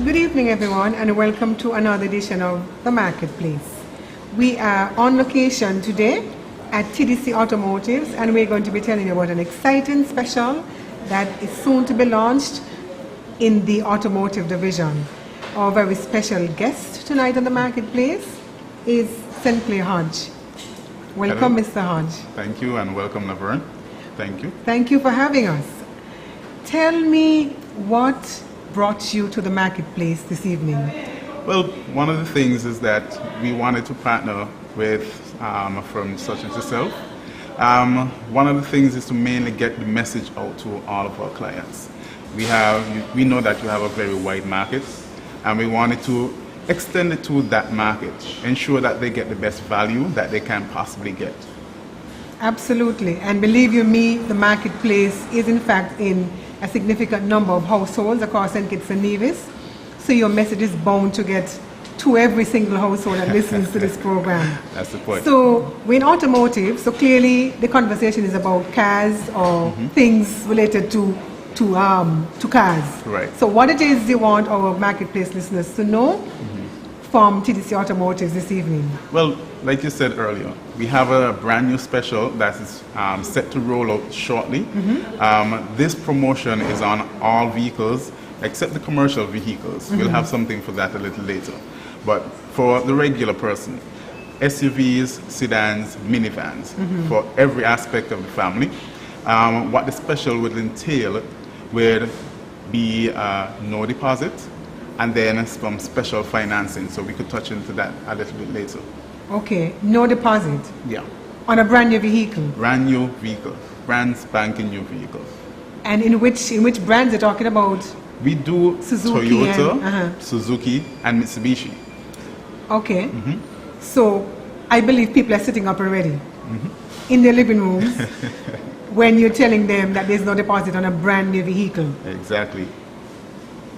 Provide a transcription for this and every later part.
Good evening, everyone, and welcome to another edition of The Marketplace. We are on location today at TDC Automotive, and we're going to be telling you about an exciting special that is soon to be launched in the Automotive Division. Our very special guest tonight on The Marketplace is simply Hodge. Welcome, Hello. Mr. Hodge. Thank you and welcome, Laverne. Thank you. Thank you for having us. Tell me what brought you to the marketplace this evening. Well, one of the things is that we wanted to partner with a firm such as yourself. One of the things is to mainly get the message out to all of our clients. We know that you have a very wide market, and we wanted to extend it to that market, ensure that they get the best value that they can possibly get. Absolutely, and believe you me, the marketplace is in fact in a significant number of households across St. Kitts and Nevis, so your message is bound to get to every single household that listens to this program. That's the point. So we're in automotive, so clearly the conversation is about cars or things related to cars. Right. So what it is you want our marketplace listeners to know from TDC Automotive this evening? Well, like you said earlier, we have a brand new special that is set to roll out shortly. This promotion is on all vehicles except the commercial vehicles. We'll have something for that a little later. But for the regular person, SUVs, sedans, minivans, for every aspect of the family, what the special would entail would be no deposit, and then some special financing, so we could touch into that a little bit later. Okay, no deposit Yeah, on a brand new vehicle. brand new vehicle, brand spanking new vehicle. And in which brands you're talking about? We do Suzuki Toyota, and, Suzuki, and Mitsubishi. Okay. So I believe people are sitting up already in their living rooms when you're telling them that there's no deposit on a brand new vehicle. Exactly.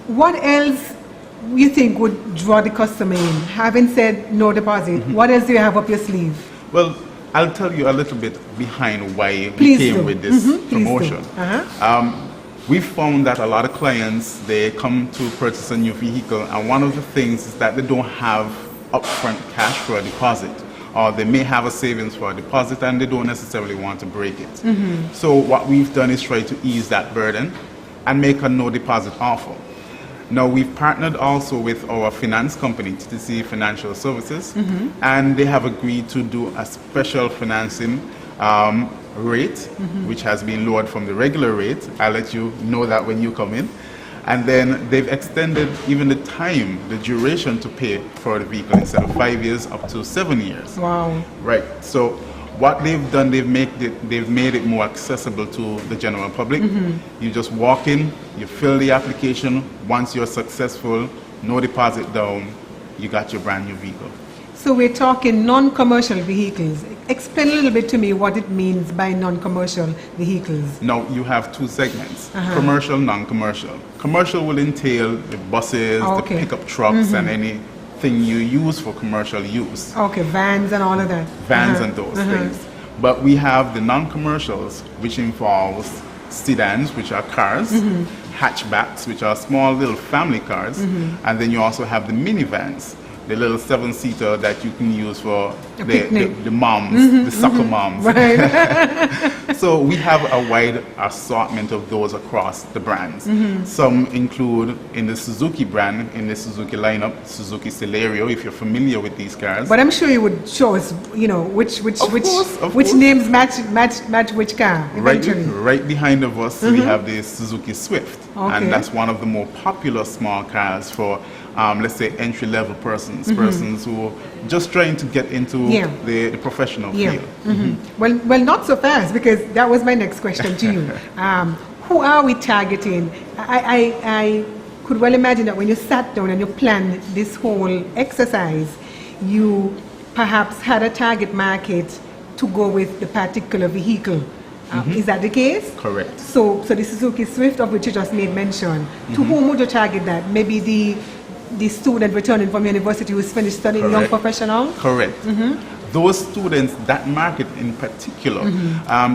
What else you think would draw the customer in? Having said no deposit, what else do you have up your sleeve? Well, I'll tell you a little bit behind why Please we came do. with this Please do. promotion. We found that a lot of clients, they come to purchase a new vehicle, and one of the things is that they don't have upfront cash for a deposit, or they may have a savings for a deposit and they don't necessarily want to break it. So what we've done is try to ease that burden and make a no deposit offer. Now, we've partnered also with our finance company, TDC Financial Services, and they have agreed to do a special financing rate, which has been lowered from the regular rate. I'll let you know that when you come in. And then they've extended even the time, the duration to pay for the vehicle, instead of 5 years up to 7 years. Wow. Right. So what they've done, they've made it more accessible to the general public. You just walk in, you fill the application. Once you're successful, no deposit down, you got your brand new vehicle. So we're talking non-commercial vehicles. Explain a little bit to me what it means by non-commercial vehicles. Now, you have two segments, commercial, non-commercial. Commercial will entail the buses, the pickup trucks, and anything you use for commercial use. Okay, vans and all of that. Vans and those things. But we have the non-commercials, which involves sedans, which are cars, hatchbacks, which are small little family cars, and then you also have the minivans, the little 7-seater that you can use for the moms, the soccer moms. Right. So we have a wide assortment of those across the brands. Some include in the Suzuki brand, in the Suzuki lineup, Suzuki Celerio, if you're familiar with these cars. But I'm sure you would show us, which names match which car eventually. Right behind of us, we have the Suzuki Swift, and that's one of the more popular small cars for, let's say, entry-level persons who are just trying to get into the professional field. Well, not so fast, because that was my next question to you. Who are we targeting? I could well imagine that when you sat down and you planned this whole exercise, you perhaps had a target market to go with the particular vehicle. Is that the case? Correct. So the Suzuki Swift, of which you just made mention, to whom would you target that? Maybe the student returning from university who's finished studying, young professional? Correct. Those students, that market in particular,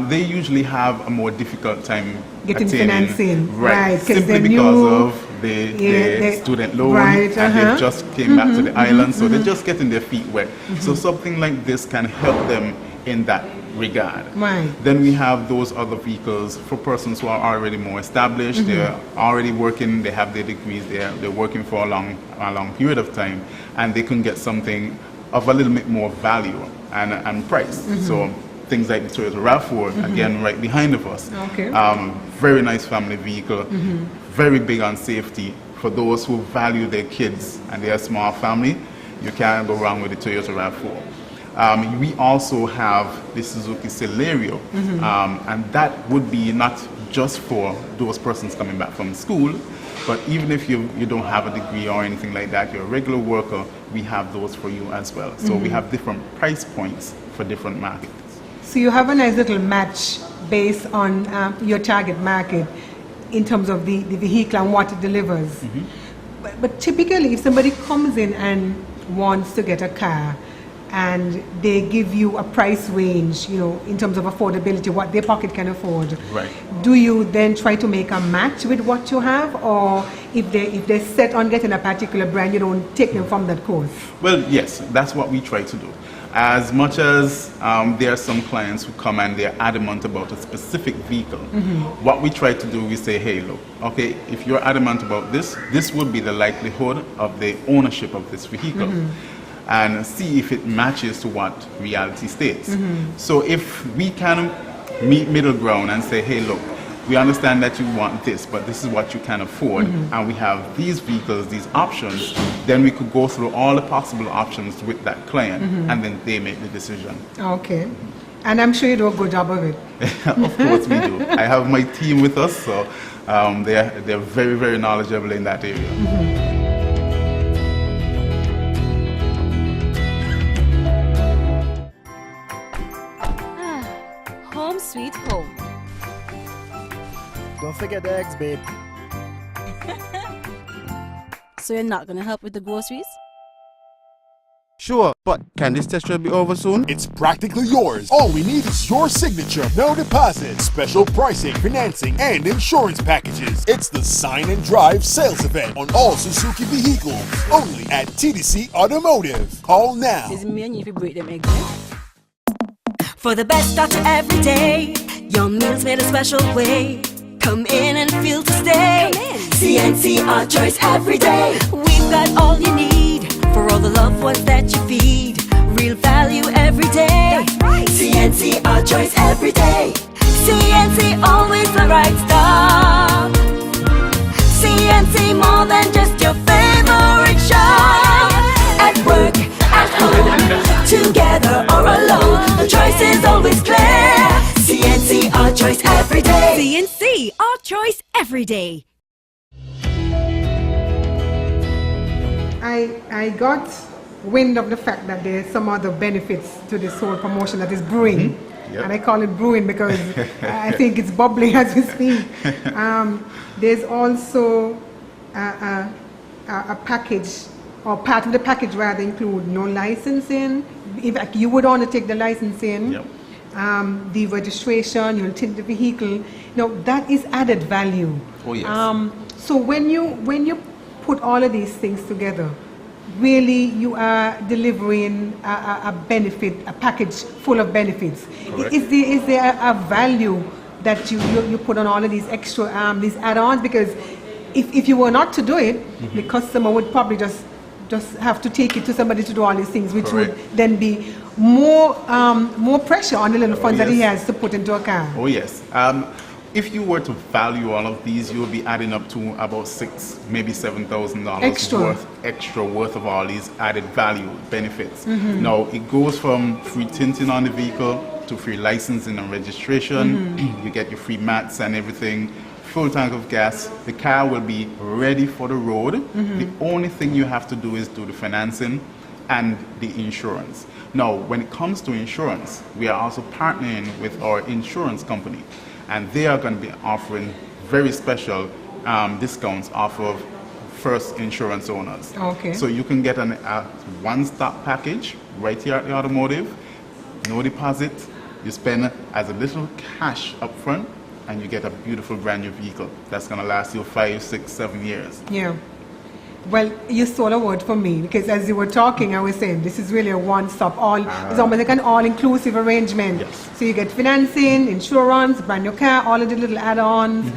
they usually have a more difficult time getting attaining, financing. right? Because Simply because of the student loan, right, and they just came back to the island, so they're just getting their feet wet. So something like this can help them in that regard. Right. Then we have those other vehicles for persons who are already more established. They're already working, they have their degrees, they're working for a long period of time, and they can get something of a little bit more value and price. So things like the Toyota RAV4, again, right behind of us. Okay. Very nice family vehicle, very big on safety. For those who value their kids and their small family, you can't go wrong with the Toyota RAV4. We also have the Suzuki Celerio, and that would be not just for those persons coming back from school, but even if you don't have a degree or anything like that, you're a regular worker, we have those for you as well. So we have different price points for different markets. So you have a nice little match based on your target market in terms of the vehicle and what it delivers. But typically, if somebody comes in and wants to get a car, and they give you a price range, in terms of affordability, what their pocket can afford. Right. Do you then try to make a match with what you have, or if they're set on getting a particular brand, you don't take them from that course? Well, yes, that's what we try to do. As much as there are some clients who come and they're adamant about a specific vehicle, what we try to do, we say, hey, look, okay, if you're adamant about this would be the likelihood of the ownership of this vehicle. And see if it matches to what reality states. So if we can meet middle ground and say, hey, look, we understand that you want this, but this is what you can afford, and we have these vehicles, these options, then we could go through all the possible options with that client, and then they make the decision. Okay. And I'm sure you do a good job of it. Of course we do. I have my team with us, so they're very, very knowledgeable in that area. Home sweet home. Don't forget the eggs, babe. So you're not gonna help with the groceries? Sure, but can this test drive be over soon? It's practically yours. All we need is your signature, no deposit, special pricing, financing, and insurance packages. It's the Sign and Drive sales event on all Suzuki vehicles, only at TDC Automotive. Call now. Is me and you if you break them eggs? Eh? For the best start to every day, your meals made a special way. Come in and feel to stay. CNC, our choice every day. We've got all you need for all the loved ones that you feed. Real value every day. That's right. CNC, our choice every day. CNC, always the right stop. CNC, more than just your favorite shop. At work, at home, together or alone, the choice is always clear. CNC, our choice every day. CNC, our choice every day. I got wind of the fact that there's some other benefits to this whole promotion that is brewing. Yep. And I call it brewing because I think it's bubbling as we speak. There's also a package, or part of the package rather, include no licensing. In fact, you would want to take the licensing, Yep. The registration, you'll take the vehicle. Now that is added value. Oh, yes. So when you put all of these things together, really you are delivering a benefit, a package full of benefits. Correct. Is there a value that you put on all of these extra these add-ons? Because if you were not to do it, the customer would probably just have to take it to somebody to do all these things, which Correct. would then be more pressure on the little funds that he yes. has to put into a car. Oh yes. If you were to value all of these, you would be adding up to about $6,000, maybe $7,000 extra worth of all these added value benefits. Now it goes from free tinting on the vehicle to free licensing and registration. You get your free mats and everything. Full tank of gas. The car will be ready for the road. The only thing you have to do is do the financing and the insurance. Now, when it comes to insurance, we are also partnering with our insurance company, and they are going to be offering very special discounts off of first insurance owners. Okay. So you can get a one-stop package right here at the automotive, no deposit. You spend as a little cash up front, and you get a beautiful brand new vehicle that's going to last you 5, 6, 7 years. Yeah. Well, you stole a word from me, because as you were talking, I was saying this is really a one-stop, it's almost like an all-inclusive arrangement. Yes. So you get financing, insurance, brand new car, all of the little add-ons.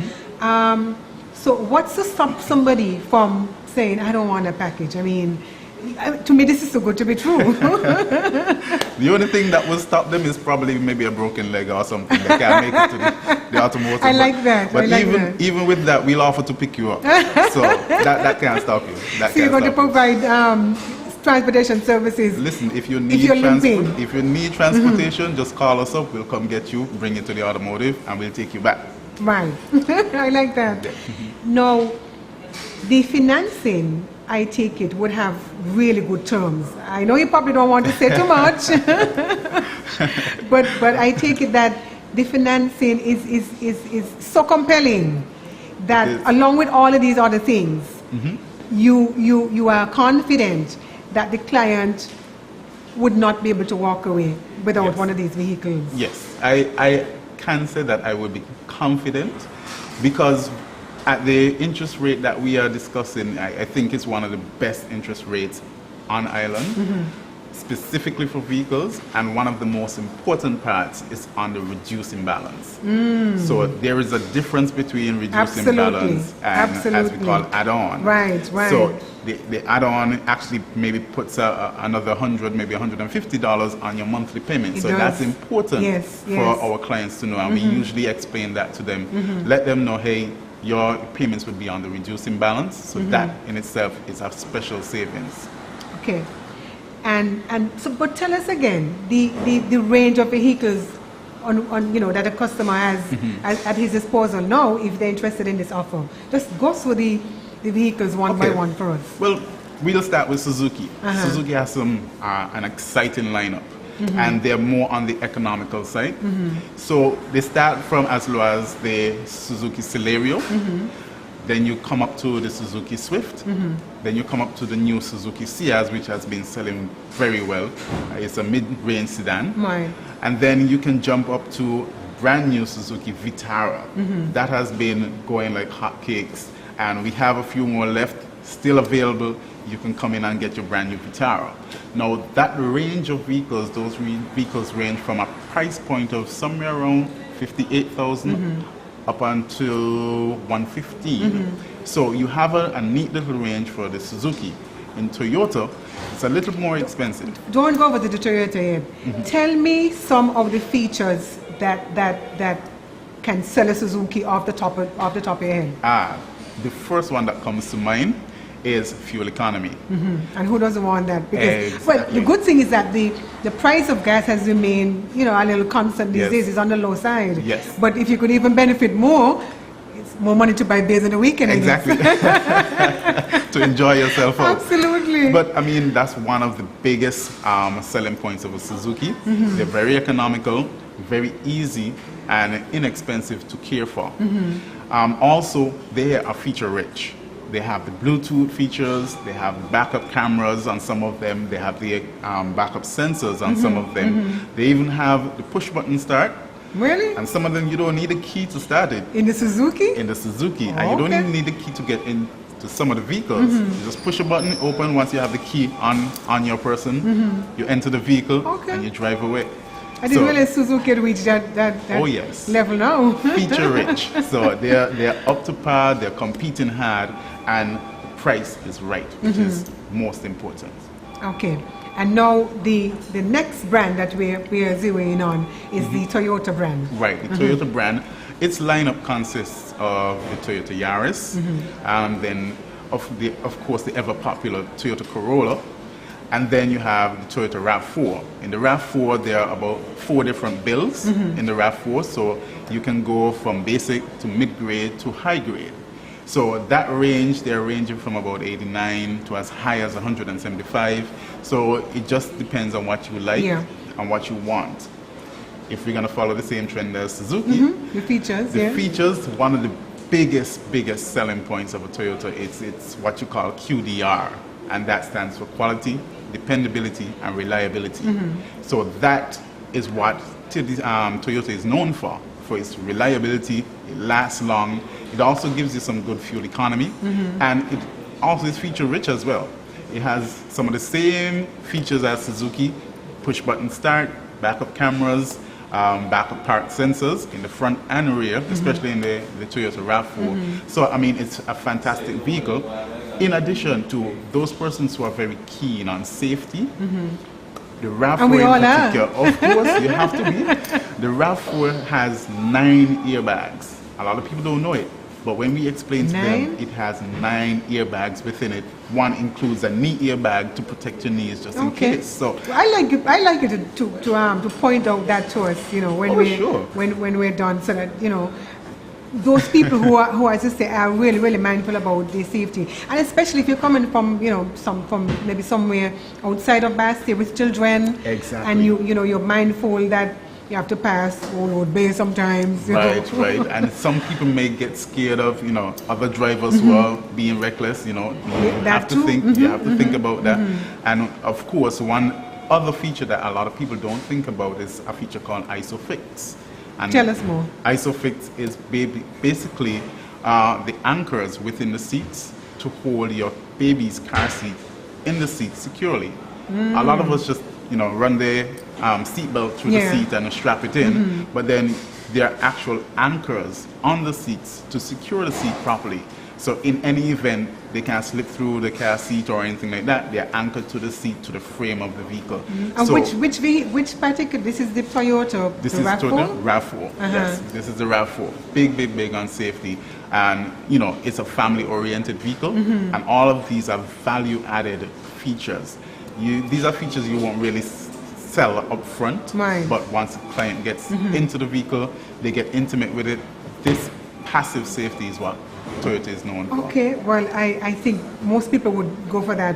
So what's to stop somebody from saying, I don't want a package? I mean, to me, this is so good to be true. The only thing that will stop them is probably maybe a broken leg or something. They can't make it to the automotive. I like that. But I like that. even with that, we'll offer to pick you up. So that can't stop you. So you're going to provide transportation services. Listen, if you you're limping. need transportation, just call us up. We'll come get you, bring you to the automotive, and we'll take you back. Right. I like that. Now, the financing, I take it, would have really good terms. I know you probably don't want to say too much, but I take it that the financing is so compelling that along with all of these other things, you are confident that the client would not be able to walk away without one of these vehicles. Yes, I can say that I would be confident, because at the interest rate that we are discussing, I think it's one of the best interest rates on island, specifically for vehicles, and one of the most important parts is on the reduced imbalance. So there is a difference between reduced imbalance and as we call add-on. Right. So the add-on actually maybe puts another $100, maybe $150 on your monthly payment. So that's important for our clients to know, and we usually explain that to them. Let them know, hey, your payments would be on the reduced imbalance, so that in itself is a special savings. Okay, and so, but tell us again the range of vehicles on that a customer has at his disposal now if they're interested in this offer. Just go through the vehicles one by one for us. Well, we'll start with Suzuki. Suzuki has an exciting lineup. And they're more on the economical side. So they start from as low as the Suzuki Celerio, then you come up to the Suzuki Swift, then you come up to the new Suzuki Ciaz, which has been selling very well. It's a mid-range sedan. And then you can jump up to brand new Suzuki Vitara. That has been going like hotcakes, and we have a few more left, still available. You can come in and get your brand new Vitara. Now that range of vehicles, those vehicles range from a price point of somewhere around 58,000 up until 115. So you have a neat little range for the Suzuki. In Toyota, it's a little more expensive. Don't go over to the Toyota yet. Tell me some of the features that can sell a Suzuki off the top of your head. The first one that comes to mind is fuel economy. And who doesn't want that? Because well, the good thing is that the price of gas has remained, a little constant these days. It's on the low side. Yes. But if you could even benefit more, it's more money to buy beers on the weekend. Exactly. To enjoy yourself out. Absolutely. But I mean, that's one of the biggest selling points of a Suzuki. They're very economical, very easy, and inexpensive to care for. Also, they are feature rich. They have the Bluetooth features, they have backup cameras on some of them, they have the backup sensors on some of them. They even have the push button start. Really? And some of them you don't need a key to start it. In the Suzuki? In the Suzuki. And you don't even need a key to get into some of the vehicles. You just push a button, open. Once you have the key on your person, you enter the vehicle and you drive away. I didn't realize Suzuki had reached that level now. Feature rich. So they're up to par, they're competing hard, and the price is right, which is most important. Okay. And now the next brand that we are zeroing in on is the Toyota brand. Right, the Toyota brand. Its lineup consists of the Toyota Yaris, and then of course the ever popular Toyota Corolla. And then you have the Toyota RAV4. In the RAV4, there are about 4 different builds in the RAV4, so you can go from basic to mid-grade to high-grade. So that range, they're ranging from about 89 to as high as 175. So it just depends on what you like and what you want. If we're going to follow the same trend as Suzuki, the features, features, one of the biggest selling points of a Toyota, it's what you call QDR, and that stands for quality, dependability, and reliability. So that is what Toyota is known for for its reliability. It lasts long. It also gives you some good fuel economy, and it also is feature rich as well. It has some of the same features as Suzuki: push button start, backup cameras, backup park sensors in the front and rear, especially in the Toyota RAV4. So I mean, it's a fantastic vehicle. In addition to those persons who are very keen on safety, the RAV4 And we all in are. particular, of course, you have to be. The RAV4 has 9 airbags. A lot of people don't know it, but when we explain to them, 9? it has 9 airbags within it. One includes a knee airbag to protect your knees just in case. So I like you to point out that to us, you know, when when we're done, so that, you know, those people who are, as I say, are really mindful about their safety, and especially if you're coming from, you know, from maybe somewhere outside of Bastille with children, Exactly. and you know, you're mindful that you have to pass Road Bay sometimes. You know. Right. And some people may get scared of, you know, other drivers who are being reckless. You know, you That have to too. think. You have to think about that. And of course, one other feature that a lot of people don't think about is a feature called ISOFIX. And Tell us more. ISOFIX is basically the anchors within the seats to hold your baby's car seat in the seat securely. A lot of us just, you know, run the seatbelt through the seat and strap it in, but then there are actual anchors on the seats to secure the seat properly. So in any event, they can't slip through the car seat or anything like that. They're anchored to the seat, to the frame of the vehicle. And So which particular? This is the Toyota. this the is RAV4? Toyota RAV4. Yes, this is the RAV4. Big on safety. And, you know, it's a family-oriented vehicle, and all of these are value-added features. These are features you won't really sell up front, Right. but once the client gets into the vehicle, they get intimate with it. This passive safety is what Toyota is known for. Okay, well, I think most people would go for that,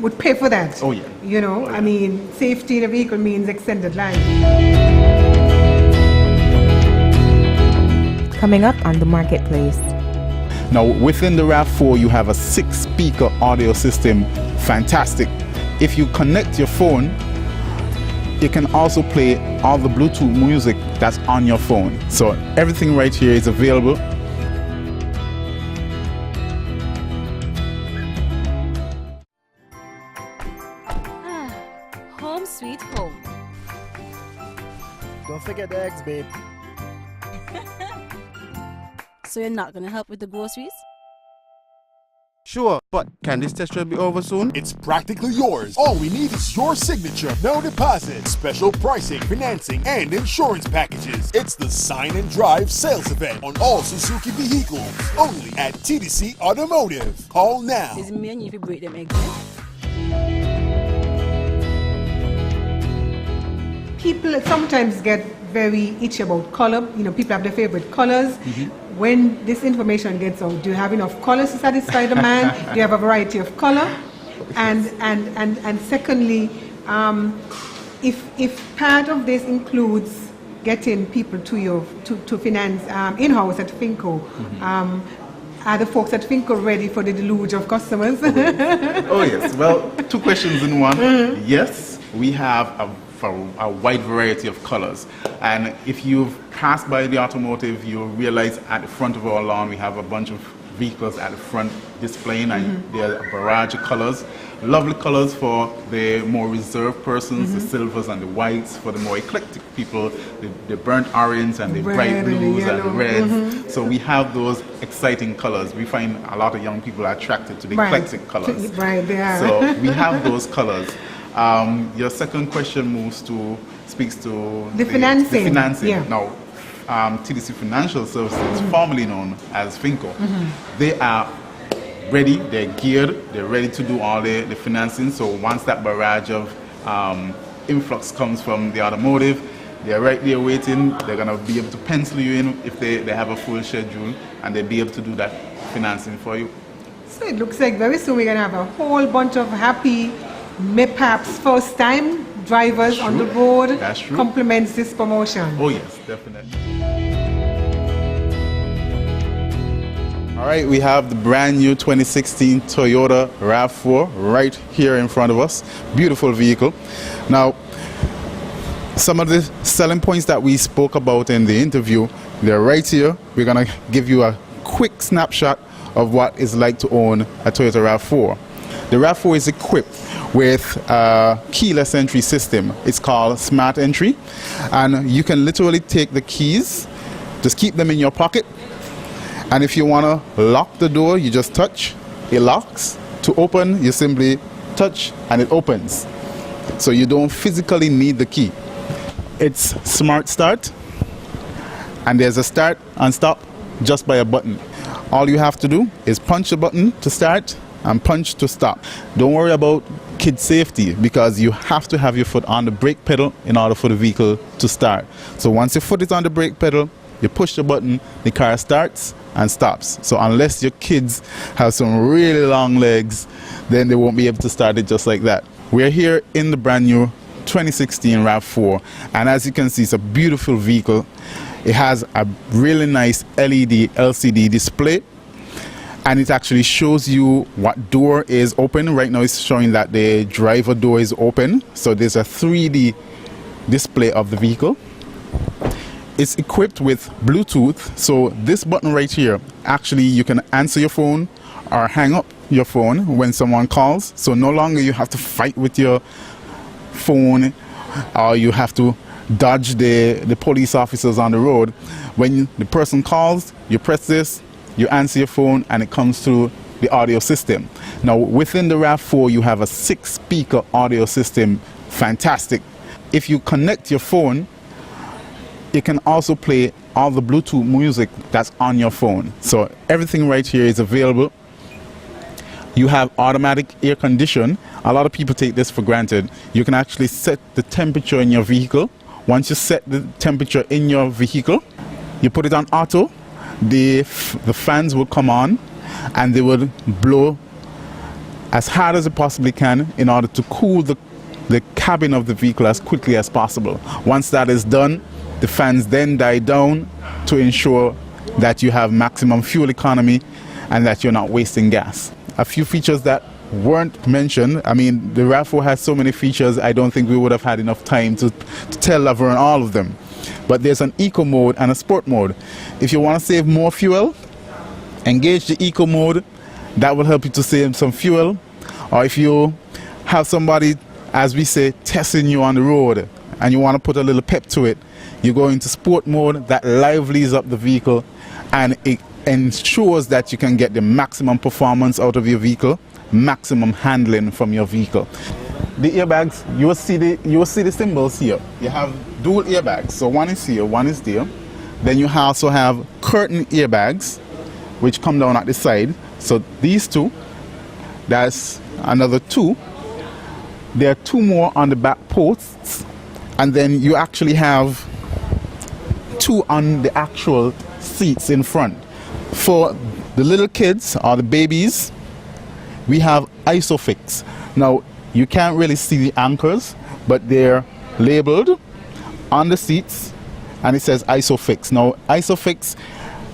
would pay for that. Oh, yeah. You know, Oh, yeah. I mean, safety in a vehicle means extended life. Coming up on the marketplace. Now, within the RAV4, you have a 6-speaker audio system. Fantastic. If you connect your phone, you can also play all the Bluetooth music that's on your phone. So everything right here is available. Home sweet home. Don't forget the eggs, babe. So you're not gonna help with the groceries? Sure, but can this test drive be over soon? It's practically yours. All we need is your signature, no deposit, special pricing, financing, and insurance packages. It's the Sign and Drive sales event on all Suzuki vehicles, only at TDC Automotive. Call now. Is me and you if you break them eggs? Eh? People sometimes get very itchy about color. You know, people have their favorite colors. When this information gets out, do you have enough colors to satisfy the man? Do you have a variety of color? And secondly, if part of this includes getting people to finance in-house at Finco, are the folks at Finco ready for the deluge of customers? Oh yes, well, 2 questions in one. Yes, we have a wide variety of colors, and if you've passed by the automotive, you'll realize at the front of our lawn we have a bunch of vehicles at the front displaying, and there are a barrage of colors. Lovely colors for the more reserved persons, the silvers and the whites. For the more eclectic people, the burnt orange and the Red bright and the blues and the yellow. reds. So we have those exciting colors. We find a lot of young people are attracted to the eclectic colors. Right, they are. So we have those colors. Your second question speaks to The financing. The financing. Yeah. Now, TDC Financial Services, formerly known as Finco, they are ready, they're geared, they're ready to do all the financing. So once that barrage of influx comes from the automotive, they're right there waiting. They're going to be able to pencil you in if they have a full schedule, and they'll be able to do that financing for you. So it looks like very soon we're going to have a whole bunch of happy, perhaps first-time drivers on the road. That's true. Complements this promotion. Oh yes, definitely. All right, we have the brand new 2016 Toyota RAV4 right here in front of us. Beautiful vehicle. Now, some of the selling points that we spoke about in the interview They're right here. We're gonna give you a quick snapshot of what it's like to own a Toyota RAV4. The RAV4 is equipped with a keyless entry system. It's called Smart Entry, and you can literally take the keys, just keep them in your pocket, and if you want to lock the door, you just touch, it locks. To open, you simply touch and it opens. So you don't physically need the key. It's Smart Start, and there's a start and stop just by a button. All you have to do is punch the button to start and punch to stop. Don't worry about kid safety, because you have to have your foot on the brake pedal in order for the vehicle to start. So once your foot is on the brake pedal, you push the button, the car starts and stops. So unless your kids have some really long legs, then they won't be able to start it just like that. We're here in the brand new 2016 RAV4, and as you can see, it's a beautiful vehicle. It has a really nice LED LCD display, and it actually shows you what door is open. Right now it's showing that the driver door is open, so there's a 3D display of the vehicle. It's equipped with Bluetooth, so this button right here, actually you can answer your phone or hang up your phone when someone calls, so no longer you have to fight with your phone or you have to dodge the police officers on the road. When the person calls, you press this, you answer your phone, and it comes through the audio system. Now within the RAV4 you have a 6-speaker audio system. Fantastic. If you connect your phone, it can also play all the Bluetooth music that's on your phone. So everything right here is available. You have automatic air condition. A lot of people take this for granted. You can actually set the temperature in your vehicle. Once you set the temperature in your vehicle, you put it on auto, the fans will come on and they will blow as hard as it possibly can in order to cool the cabin of the vehicle as quickly as possible. Once that is done, the fans then die down to ensure that you have maximum fuel economy and that you're not wasting gas. A few features that weren't mentioned. I mean, the RAV4 has so many features, I don't think we would have had enough time to tell everyone all of them. But there's an eco mode and a sport mode. If you want to save more fuel, engage the eco mode. That will help you to save some fuel. Or if you have somebody, as we say, testing you on the road and you want to put a little pep to it, you go into sport mode. That livelies up the vehicle and it ensures that you can get the maximum performance out of your vehicle, maximum handling from your vehicle. The airbags, you will see the symbols here. You have dual airbags, so one is here, one is there. Then you also have curtain airbags, which come down at the side. So these two, that's another two. There are two more on the back posts, and then you actually have two on the actual seats in front. For the little kids or the babies, we have ISOFIX. Now, you can't really see the anchors, but they're labeled on the seats and it says ISOFIX. Now, ISOFIX,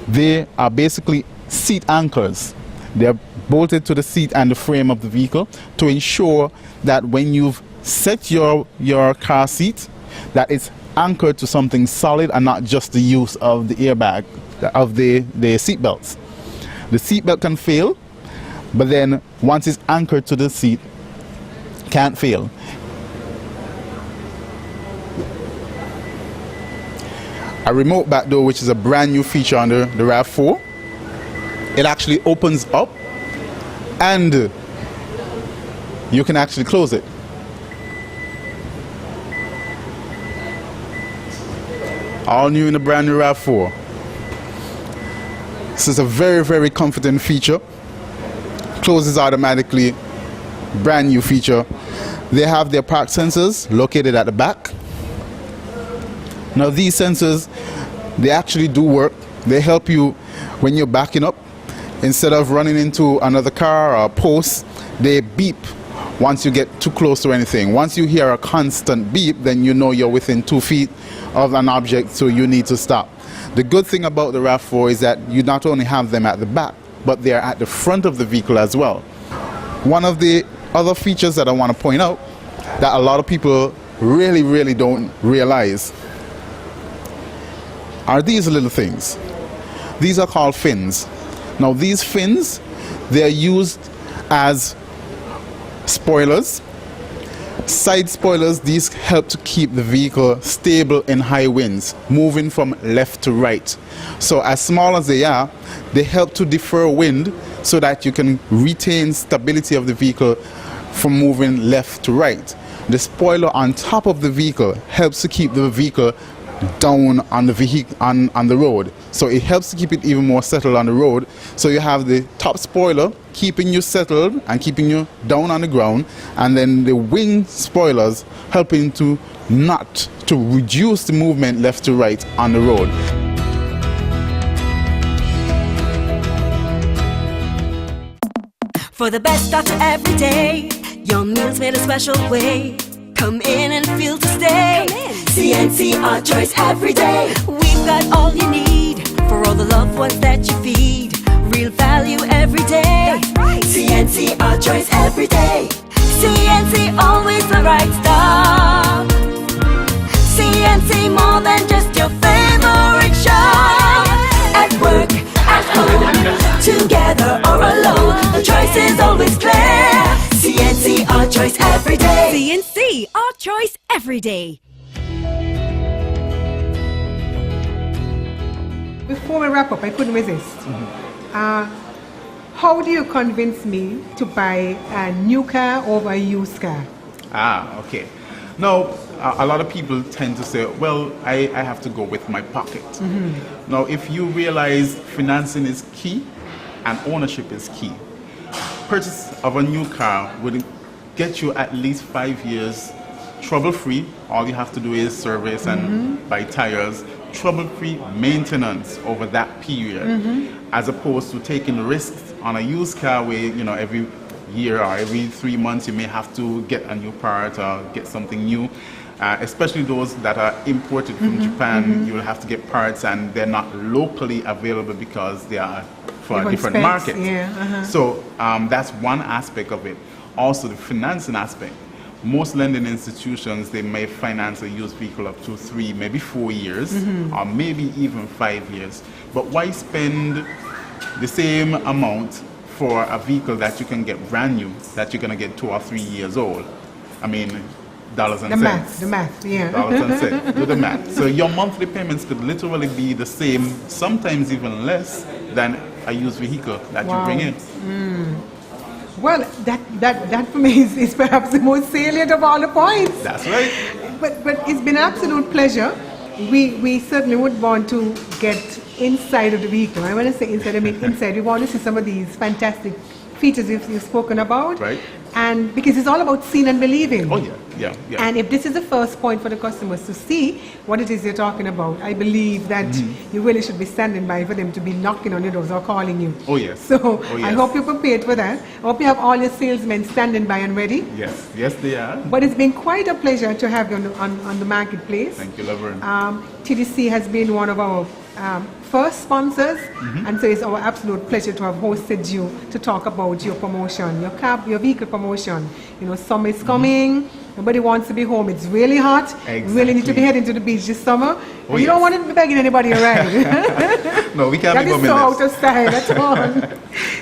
they are basically seat anchors. They're bolted to the seat and the frame of the vehicle to ensure that when you've set your car seat, that it's anchored to something solid and not just the use of the airbag, of the seat belts. The seat belt can fail, but then once it's anchored to the seat, can't fail. A remote back door, which is a brand new feature under the RAV4. It actually opens up and you can actually close it. All new in the brand new RAV4. This is a very, very comforting feature. Closes automatically. Brand new feature. They have their park sensors located at the back. Now these sensors, they actually do work. They help you when you're backing up. Instead of running into another car or a post, they beep once you get too close to anything. Once you hear a constant beep, then you know you're within 2 feet of an object, so you need to stop. The good thing about the RAV4 is that you not only have them at the back, but they're at the front of the vehicle as well. One of the other features that I want to point out that a lot of people really don't realize, are these little things. These are called fins. Now these fins, they are used as spoilers. Side spoilers, these help to keep the vehicle stable in high winds, moving from left to right. So as small as they are, they help to defer wind so that you can retain stability of the vehicle from moving left to right. The spoiler on top of the vehicle helps to keep the vehicle down on the road. So it helps to keep it even more settled on the road. So you have the top spoiler keeping you settled and keeping you down on the ground, and then the wing spoilers helping to reduce the movement left to right on the road. For the best start to every day, your meals made a special way. Come in and feel to stay. CNC, our choice every day. We've got all you need for all the loved ones that you feed. Real value every day. That's right. CNC, our choice every day. CNC, always the right stuff. CNC, more than just your favorite shop. At work, at home, together or alone, the choice is always clear. CNC, our choice every day. CNC, our choice every day. Before we wrap up, I couldn't resist. How do you convince me to buy a new car over a used car? Okay. Now, a lot of people tend to say, well, I have to go with my pocket. Now, if you realize financing is key and ownership is key, purchase of a new car would get you at least 5 years trouble-free. All you have to do is service and buy tires. Trouble-free maintenance over that period, as opposed to taking risks on a used car where, you know, every year or every 3 months you may have to get a new part or get something new. Especially those that are imported from Japan, you'll have to get parts and they're not locally available because they are for a different market. So that's one aspect of it. Also the financing aspect. Most lending institutions, they may finance a used vehicle up to 3, maybe 4 years, or maybe even 5 years. But why spend the same amount for a vehicle that you can get brand new, that you're going to get 2 or 3 years old? I mean, dollars and cents. The math, yeah. Dollars and cents. Do the math. So your monthly payments could literally be the same, sometimes even less than a used vehicle that you bring in. Well, that for me is perhaps the most salient of all the points. That's right. But it's been an absolute pleasure. We certainly would want to get inside of the vehicle. I want to say inside, I mean inside. We want to see some of these fantastic features you've spoken about. Right. And because it's all about seeing and believing. Oh, yeah. And if this is the first point for the customers to see what it is you're talking about, I believe that you really should be standing by for them to be knocking on your doors or calling you. Oh, yes. So I hope you're prepared for that. I hope you have all your salesmen standing by and ready. Yes, they are. But it's been quite a pleasure to have you on the marketplace. Thank you, Laverne. TDC has been one of our first sponsors, and so it's our absolute pleasure to have hosted you to talk about your promotion, your vehicle promotion. You know, summer is coming. Nobody wants to be home. It's really hot. Exactly. We really need to be heading to the beach this summer. Oh, you don't want to be begging anybody a ride. No, we can't be bumming this. That is so out of style. That's all.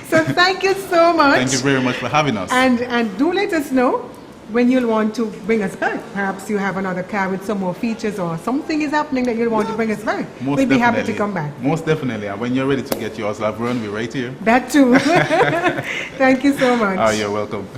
So thank you so much. Thank you very much for having us. And do let us know when you'll want to bring us back. Perhaps you have another car with some more features or something is happening that you'll want to bring us back. We'll be happy to come back. Most definitely. And when you're ready to get yours, Laverne, we're right here. That too. Thank you so much. Oh, you're welcome.